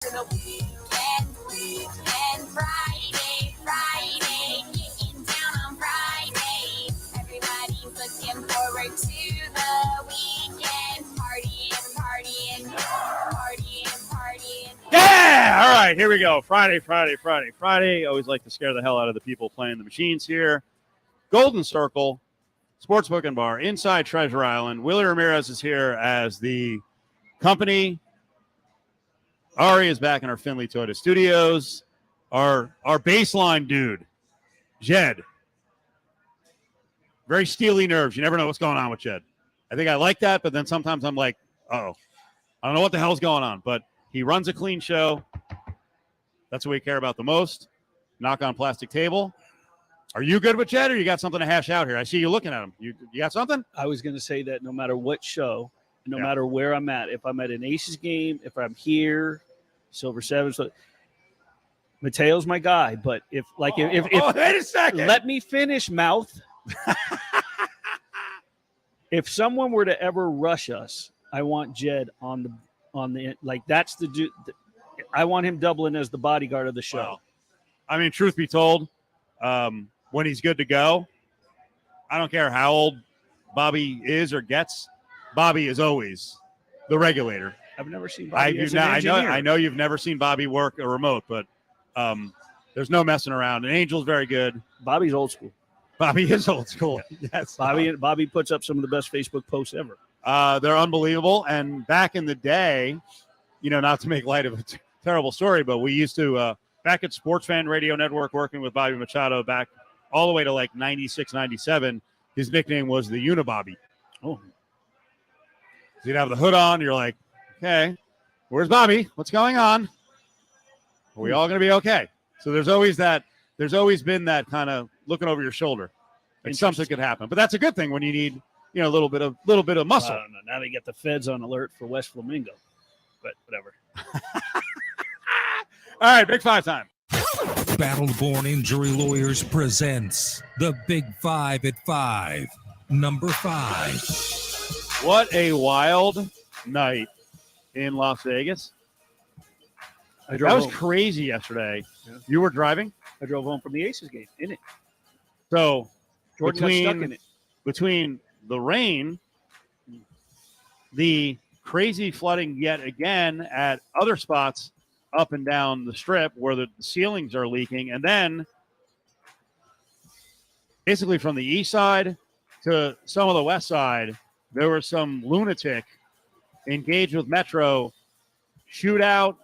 Friday, getting down on Friday. Everybody's looking forward to the weekend, partying. Yeah! All right, here we go. Friday. Always like to scare the hell out of the people playing the machines here. Golden Circle, Sportsbook and Bar, inside Treasure Island. Willie Ramirez is here as the company. Ari is back in our Findlay Toyota studios. Our baseline dude, Jed. Very steely nerves. You never know what's going on with Jed. I think I like that, but then sometimes I'm like, uh-oh. I don't know what the hell's going on, but he runs a clean show. That's what we care about the most. Knock on plastic table. Are you good with Jed, or you got something to hash out here? I see you looking at him. You got something? I was going to say that no matter what show, no matter where I'm at, if I'm at an Aces game, if I'm here, Silver Seven, so Mateo's my guy. But if wait a second, let me finish, mouth. If someone were to ever rush us, I want Jed on the like. That's the dude. I want him doubling as the bodyguard of the show. Well, I mean, truth be told, when he's good to go, I don't care how old Bobby is or gets. Bobby is always the regulator. I've never seen Bobby as an engineer. I know you've never seen Bobby work a remote, but there's no messing around. And Angel's very good. Bobby's old school. Bobby is old school. Yes. Bobby puts up some of the best Facebook posts ever. They're unbelievable. And back in the day, not to make light of a terrible story, but we used to, back at Sports Fan Radio Network, working with Bobby Machado back all the way to like 96, 97, his nickname was the Unibobby. Oh. He'd have the hood on. You're like, okay, where's Bobby? What's going on? Are we all going to be okay? So there's always been that kind of looking over your shoulder. Like something could happen. But that's a good thing when you need, a little bit of muscle. I don't know. Now they get the feds on alert for West Flamingo. But whatever. All right, Big Five time. Battle-Born Injury Lawyers presents the Big Five at 5. Number 5. What a wild night in Las Vegas. That was crazy yesterday. Yeah. You were driving? I drove home from the Aces game in it. So Jordan got stuck in it. Between the rain, the crazy flooding yet again at other spots up and down the strip where the ceilings are leaking, and then basically from the east side to some of the west side, there was some lunatic engaged with Metro, shootout,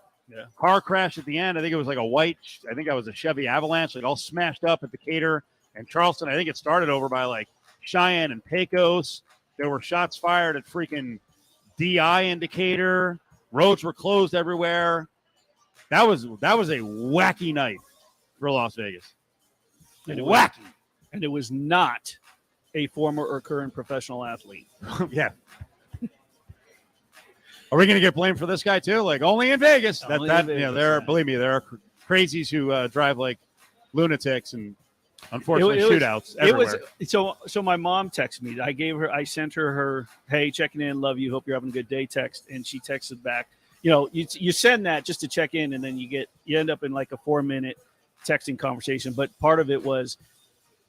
car crash at the end. I think it was like that was a Chevy Avalanche, like all smashed up at Decatur and Charleston. I think it started over by like Cheyenne and Pecos. There were shots fired at freaking DI in Decatur. Roads were closed everywhere. That was a wacky night for Las Vegas. Wacky. And it was not a former or current professional athlete. Yeah. Are we going to get blamed for this guy too? Like only in Vegas. Believe me, there are crazies who drive like lunatics, and unfortunately shootouts everywhere. So my mom texted me. I sent her, hey, checking in, love you, hope you're having a good day text, and she texted back. You send that just to check in, and then you end up in like a 4-minute texting conversation. But part of it was,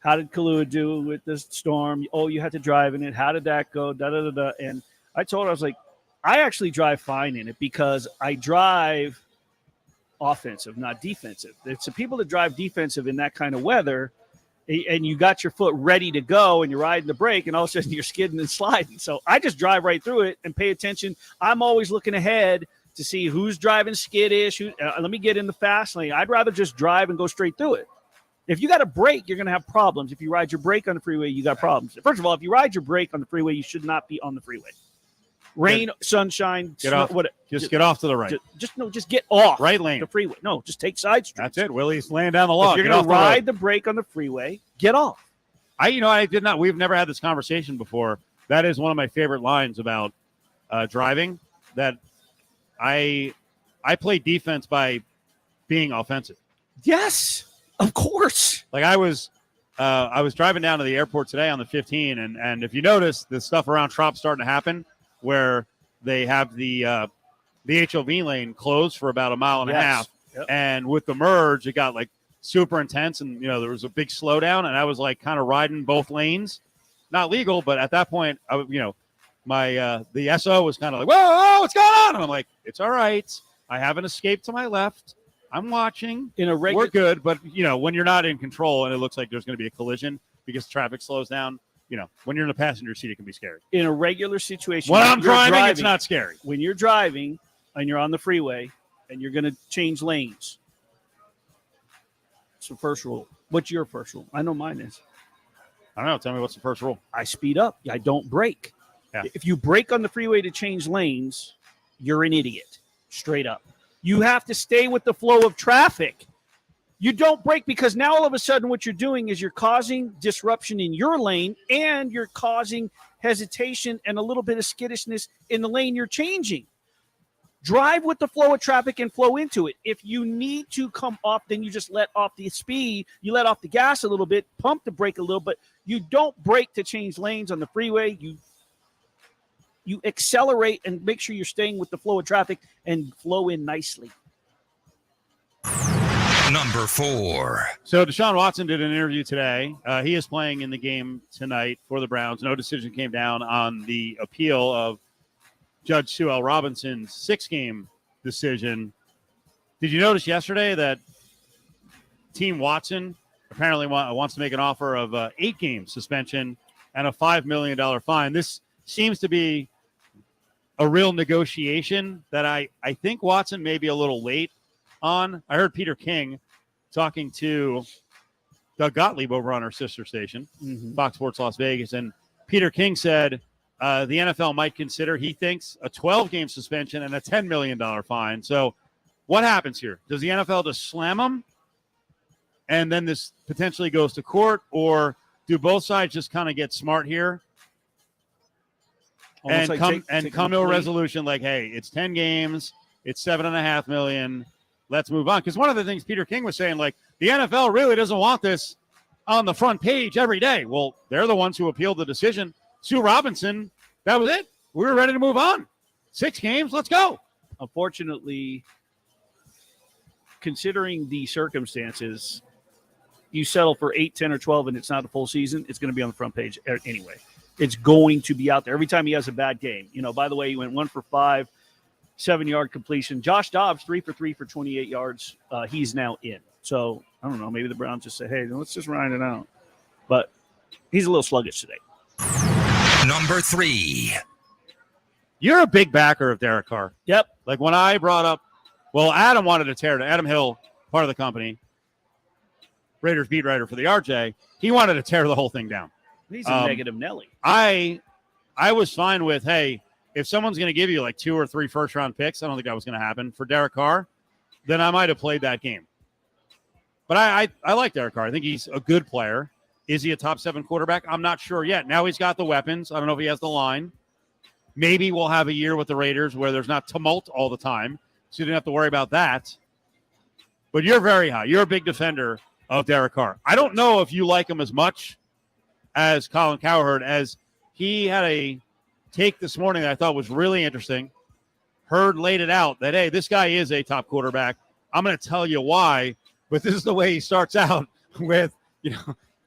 how did Kahlua do with the storm? Oh, you had to drive in it. How did that go? Da da da da. And I told her, I was like, I actually drive fine in it because I drive offensive, not defensive. There's some people that drive defensive in that kind of weather, and you got your foot ready to go, and you're riding the brake, and all of a sudden you're skidding and sliding. So I just drive right through it and pay attention. I'm always looking ahead to see who's driving skittish. Let me get in the fast lane. I'd rather just drive and go straight through it. If you got a brake, you're going to have problems. If you ride your brake on the freeway, you got problems. First of all, if you ride your brake on the freeway, you should not be on the freeway. Rain, sunshine, get off. Just get off to the right. Just get off. Right lane. The freeway. No, just take side streets. That's it. Willie's laying down the law. If you're going to ride the brake on the freeway, get off. I did not. We've never had this conversation before. That is one of my favorite lines about driving. That I play defense by being offensive. Yes, of course. Like I was driving down to the airport today on the 15, and if you notice, the stuff around Trop starting to happen, where they have the the HOV lane closed for about a mile and a half. Yep. And with the merge, it got like super intense. And, you know, there was a big slowdown. And I was like kind of riding both lanes. Not legal, but at that point, the SO was kind of like, whoa, what's going on? And I'm like, it's all right. I have an escape to my left. I'm watching. We're good. But, you know, when you're not in control and it looks like there's going to be a collision because traffic slows down, you know, when you're in the passenger seat, it can be scary. In a regular situation, when I'm driving, it's not scary. When you're driving and you're on the freeway and you're going to change lanes, it's the first rule. What's your first rule? I know mine is. I don't know. Tell me what's the first rule. I speed up. I don't brake. Yeah. If you brake on the freeway to change lanes, you're an idiot. Straight up. You have to stay with the flow of traffic. You don't brake because now all of a sudden what you're doing is you're causing disruption in your lane and you're causing hesitation and a little bit of skittishness in the lane you're changing. Drive with the flow of traffic and flow into it. If you need to come off, then you just let off the speed. You let off the gas a little bit, pump the brake a little bit. You don't brake to change lanes on the freeway. You accelerate and make sure you're staying with the flow of traffic and flow in nicely. Number 4. So Deshaun Watson did an interview today. He is playing in the game tonight for the Browns. No decision came down on the appeal of Judge Sue L. Robinson's 6-game decision. Did you notice yesterday that Team Watson apparently wants to make an offer of 8-game suspension and a $5 million fine? This seems to be a real negotiation that I think Watson may be a little late on. I heard Peter King talking to Doug Gottlieb over on our sister station, Fox Sports Las Vegas, and Peter King said the NFL might consider, he thinks, a 12-game suspension and a $10 million fine. So what happens here? Does the NFL just slam him and then this potentially goes to court, or do both sides just kind of get smart here and come to a resolution like, hey, it's 10 games, it's $7.5 million, let's move on? Because one of the things Peter King was saying, like, the NFL really doesn't want this on the front page every day. Well, they're the ones who appealed the decision. Sue Robinson, that was it. We were ready to move on. 6 games, let's go. Unfortunately, considering the circumstances, you settle for 8, 10, or 12, and it's not a full season, it's going to be on the front page anyway. It's going to be out there every time he has a bad game. You know, by the way, he went 1 for 5, 7-yard completion. Josh Dobbs, 3 for 3 for 28 yards. He's now in. So, I don't know, maybe the Browns just say, hey, let's just ride it out. But he's a little sluggish today. Number 3. You're a big backer of Derek Carr. Yep. Like when I brought up, well, Adam wanted to tear it. Adam Hill, part of the company, Raiders beat writer for the RJ, he wanted to tear the whole thing down. He's a negative Nelly. I was fine with, hey, if someone's going to give you like 2 or 3 first-round picks, I don't think that was going to happen for Derek Carr, then I might have played that game. But I like Derek Carr. I think he's a good player. Is he a top 7 quarterback? I'm not sure yet. Now he's got the weapons. I don't know if he has the line. Maybe we'll have a year with the Raiders where there's not tumult all the time, so you don't have to worry about that. But you're very high. You're a big defender of Derek Carr. I don't know if you like him as much as Colin Cowherd, as he had a take this morning that I thought was really interesting. Hurd laid it out that, hey, this guy is a top quarterback. I'm going to tell you why, but this is the way he starts out with,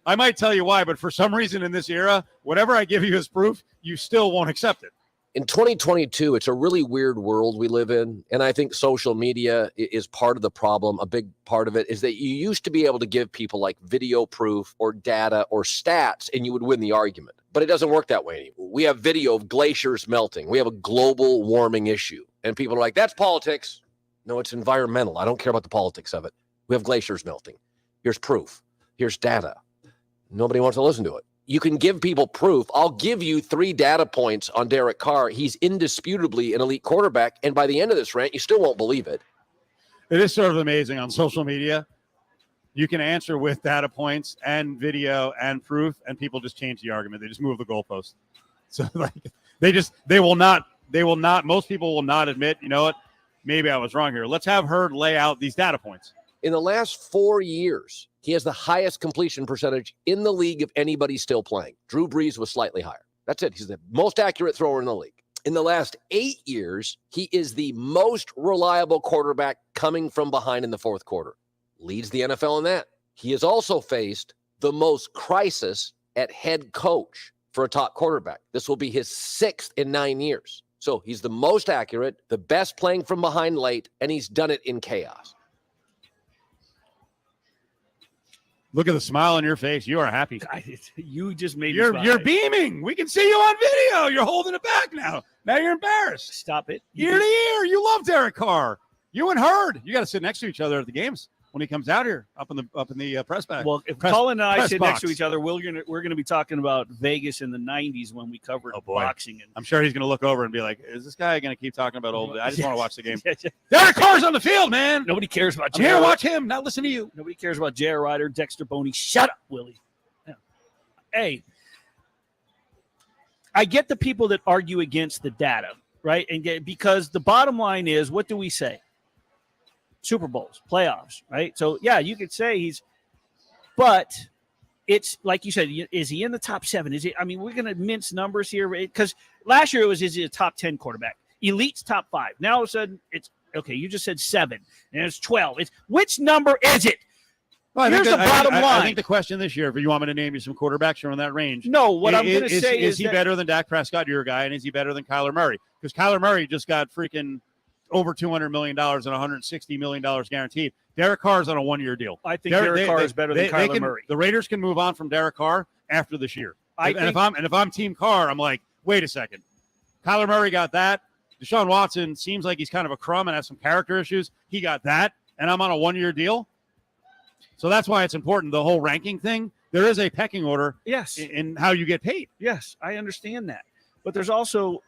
I might tell you why, but for some reason in this era, whatever I give you as proof, you still won't accept it. In 2022, it's a really weird world we live in, and I think social media is part of the problem. A big part of it is that you used to be able to give people like video proof or data or stats, and you would win the argument. But it doesn't work that way anymore. We have video of glaciers melting. We have a global warming issue, and people are like, that's politics. No, it's environmental. I don't care about the politics of it. We have glaciers melting. Here's proof. Here's data. Nobody wants to listen to it. You can give people proof. I'll give you 3 data points on Derek Carr. He's indisputably an elite quarterback. And by the end of this rant, you still won't believe it. It is sort of amazing on social media. You can answer with data points and video and proof, and people just change the argument. They just move the goalpost. So they will not, most people will not admit, you know what, maybe I was wrong here. Let's have Hurd lay out these data points. In the last 4 years, he has the highest completion percentage in the league of anybody still playing. Drew Brees was slightly higher. That's it. He's the most accurate thrower in the league. In the last 8 years, he is the most reliable quarterback coming from behind in the fourth quarter. Leads the NFL in that. He has also faced the most crisis at head coach for a top quarterback. This will be his 6th in 9 years. So he's the most accurate, the best playing from behind late, and he's done it in chaos. Look at the smile on your face. You are happy. You just made me You're smile. beaming. We can see you on video. You're holding it back now. Now you're embarrassed. Stop it. Ear to ear. You love Derek Carr. You and Hurd. You got to sit next to each other at the games when he comes out here up in the press box. Well, if Colin and I sit next to each other, we're gonna be talking about Vegas in the '90s when we covered boxing. And I'm sure he's gonna look over and be like, "Is this guy gonna keep talking about old? I just want to watch the game." Yeah. Derek Carr's on the field, man. Nobody cares about. I'm here to watch him, not listen to you. Nobody cares about J.R. Ryder, Dexter Boney. Shut up, Willie. Yeah. Hey, I get the people that argue against the data, right? Because the bottom line is, what do we say? Super Bowls, playoffs, right? So, yeah, you could say but it's like you said, is he in the top 7? We're going to mince numbers here because last year is he a top 10 quarterback? Elite's top 5. Now all of a sudden it's, okay, you just said 7 and it's 12. Which number is it? Well, here's the bottom line. I think the question this year, if you want me to name you some quarterbacks who are in that range. No, what I'm going to say is he better than Dak Prescott, your guy, and is he better than Kyler Murray? Because Kyler Murray just got freaking over $200 million and $160 million guaranteed. Derek Carr's on a 1-year deal. I think Derek Carr is better than Kyler Murray. The Raiders can move on from Derek Carr after this year. If I'm Team Carr, I'm like, wait a second. Kyler Murray got that. Deshaun Watson seems like he's kind of a crumb and has some character issues. He got that, and I'm on a 1-year deal. So that's why it's important, the whole ranking thing. There is a pecking order in how you get paid. Yes, I understand that. But there's also,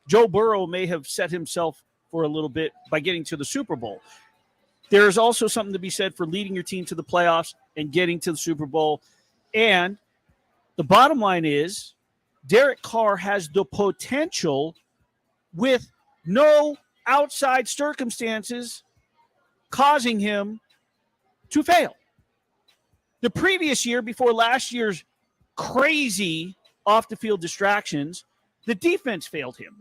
Joe Burrow may have set himself for a little bit by getting to the Super Bowl. There's also something to be said for leading your team to the playoffs and getting to the Super Bowl. And the bottom line is Derek Carr has the potential, with no outside circumstances causing him to fail. The previous year, before last year's crazy off-the-field distractions, the defense failed him.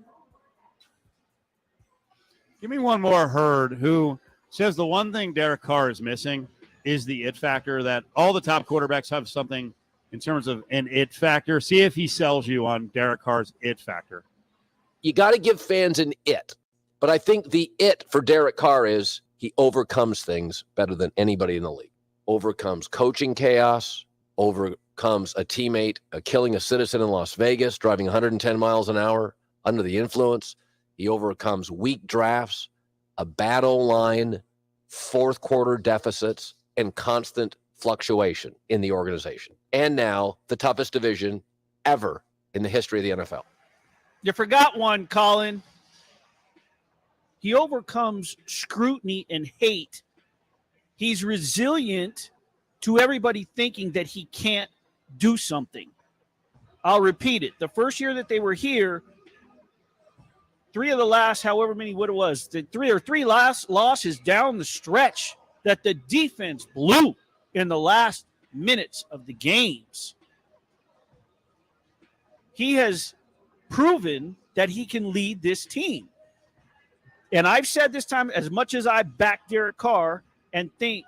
Give me one more Hurd who says the one thing Derek Carr is missing is the it factor, that all the top quarterbacks have something in terms of an it factor. See if he sells you on Derek Carr's it factor. You got to give fans an it. But I think the it for Derek Carr is he overcomes things better than anybody in the league. Overcomes coaching chaos, overcomes a teammate killing a citizen in Las Vegas, driving 110 miles an hour under the influence. He overcomes weak drafts, a bad O-line, fourth quarter deficits, and constant fluctuation in the organization. And now the toughest division ever in the history of the NFL. You forgot one, Colin. He overcomes scrutiny and hate. He's resilient to everybody thinking that he can't do something. I'll repeat it. The first year that they were here, 3 of the last, however many what it was, the three last losses down the stretch that the defense blew in the last minutes of the games. He has proven that he can lead this team. And I've said this time, as much as I back Derek Carr and think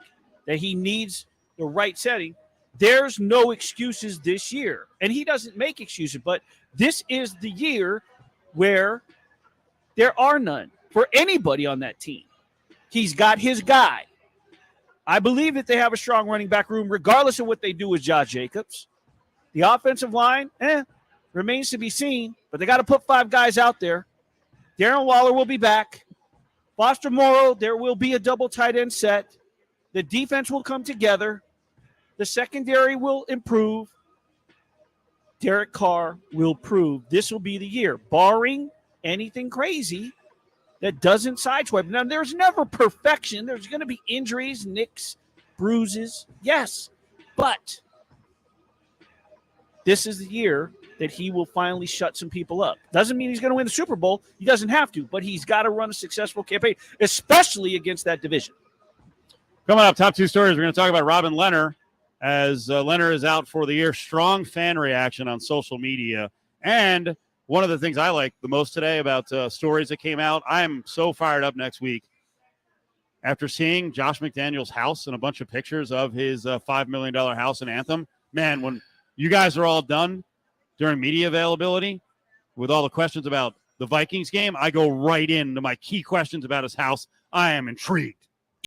that he needs the right setting, there's no excuses this year. And he doesn't make excuses, but this is the year where there are none for anybody on that team. He's got his guy. I believe that they have a strong running back room, regardless of what they do with Josh Jacobs. The offensive line, remains to be seen, but they got to put 5 guys out there. Darren Waller will be back. Foster Moreau, there will be a double tight end set. The defense will come together. The secondary will improve. Derek Carr will prove this will be the year, barring anything crazy that doesn't sideswipe. Now, there's never perfection. There's going to be injuries, nicks, bruises. Yes, but this is the year that he will finally shut some people up. Doesn't mean he's going to win the Super Bowl. He doesn't have to, but he's got to run a successful campaign, especially against that division. Coming up, top 2 stories, we're going to talk about Robin Lehner, as Lehner is out for the year. Strong fan reaction on social media. And one of the things I like the most today about stories that came out, I'm so fired up next week. After seeing Josh McDaniels' house and a bunch of pictures of his $5 million house in Anthem, man, when you guys are all done during media availability with all the questions about the Vikings game, I go right into my key questions about his house. I am intrigued.